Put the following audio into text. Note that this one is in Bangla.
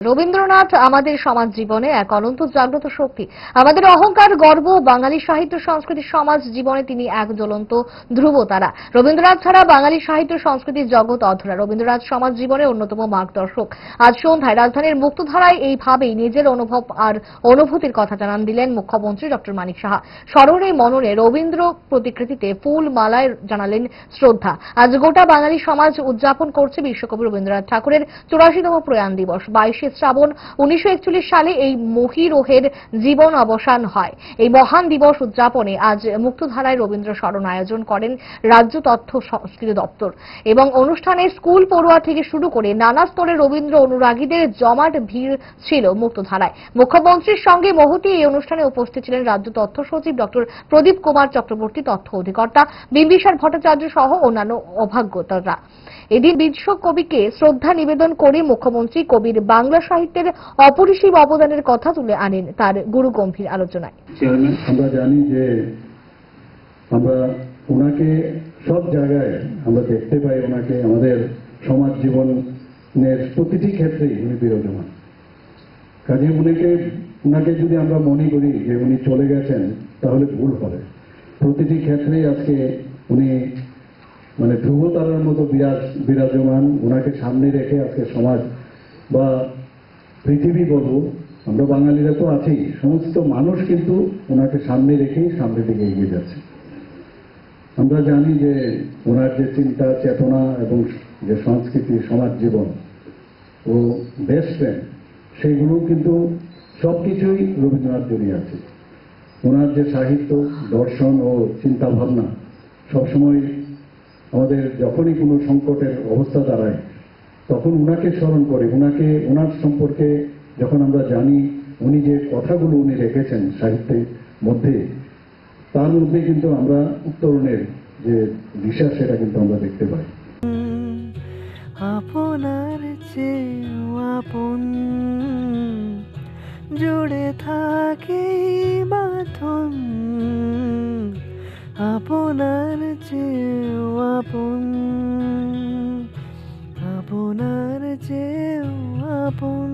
রবীন্দ্রনাথ আমাদের সমাজ জীবনে এক অনন্ত জাগ্রত শক্তি। আমাদের অহংকার, গর্ব, বাঙালি সাহিত্য সংস্কৃতি সমাজ জীবনে তিনি এক জ্বলন্ত ধ্রুবতারা। রবীন্দ্রনাথ ছাড়া বাঙালি সাহিত্য সংস্কৃতির জগৎ অধরা। রবীন্দ্রনাথ সমাজ জীবনের অন্যতম মার্গদর্শক। আজ সন্ধ্যায় রাজধানীর মুক্তধারায় এইভাবেই নিজের অনুভব আর অনুভূতির কথা জানান দিলেন মুখ্যমন্ত্রী ডক্টর মানিক সাহা। স্মরণে মননে রবীন্দ্র প্রতিকৃতিতে ফুল মালায় জানালেন শ্রদ্ধা। আজ গোটা বাঙালি সমাজ উদযাপন করছে বিশ্বকবি রবীন্দ্রনাথ ঠাকুরের 84তম প্রয়াণ দিবস। 22 শ্রাবণ 1941 সালে এই মহীরোহের জীবন অবসান হয়। এই মহান দিবস উদযাপনে আজ মুক্তধারায় রবীন্দ্র স্মরণ আয়োজন করেন রাজ্য তথ্য সংস্কৃতি দপ্তর এবং অনুষ্ঠানে স্কুল পড়ুয়া থেকে শুরু করে নানা স্তরের রবীন্দ্র অনুরাগীদের জমাট ভিড় ছিল মুক্তধারায়। মুখ্যমন্ত্রীর সঙ্গে মহতী এই অনুষ্ঠানে উপস্থিত ছিলেন রাজ্য তথ্য সচিব ডক্টর প্রদীপ কুমার চক্রবর্তী, তথ্য অধিকর্তা বিম্বিসার ভট্টাচার্য সহ অন্যান্য অভিজ্ঞতারা। এদিন বিশ্বকবিকে শ্রদ্ধা নিবেদন করে মুখ্যমন্ত্রী কবির বাংলা সাহিত্যের অপরিসীম অবদানের কথা তুলে আনেন তার গুরুগম্ভীর আলোচনায়। আমরা জানি যে আমরা ওনাকে সব জায়গায় আমরা দেখতে পাই, ওনাকে আমাদের সমাজ জীবনের প্রতিটি ক্ষেত্রেই উনি বিরাজমান। কাজে ওনাকে যদি আমরা মনে করি যে উনি চলে গেছেন তাহলে ভুল হবে। প্রতিটি ক্ষেত্রেই আজকে উনি ধ্রুবতারার মতো বিরাজমান। ওনাকে সামনে রেখে আজকে সমাজ বা পৃথিবী বলবো, আমরা বাঙালিরা তো আছেই, সমস্ত মানুষ কিন্তু ওনাকে সামনে রেখেই সামনের দিকে এগিয়ে যাচ্ছে। আমরা জানি যে ওনার যে চিন্তা চেতনা এবং যে সংস্কৃতি সমাজ জীবন ও দেশপ্রেম, সেইগুলো কিন্তু সবকিছুই রবীন্দ্রনাথ জড়িয়ে আছে। ওনার যে সাহিত্য, দর্শন ও চিন্তা ভাবনা সবসময় আমাদের যখনই কোনো সংকটের অবস্থা দাঁড়ায় তখন উনাকে স্মরণ করে, ওনার সম্পর্কে যখন আমরা জানি, উনি যে কথাগুলো উনি রেখেছেন সাহিত্যের মধ্যে, তার মধ্যে কিন্তু আমরা উত্তরণের যে দিশা সেটা কিন্তু আমরা দেখতে পাই। আপনার চেয়েও আপন জুড়ে থাকে বাঁধন, আপনার চেয়েও আপন, আপনার চেয়েও আপন।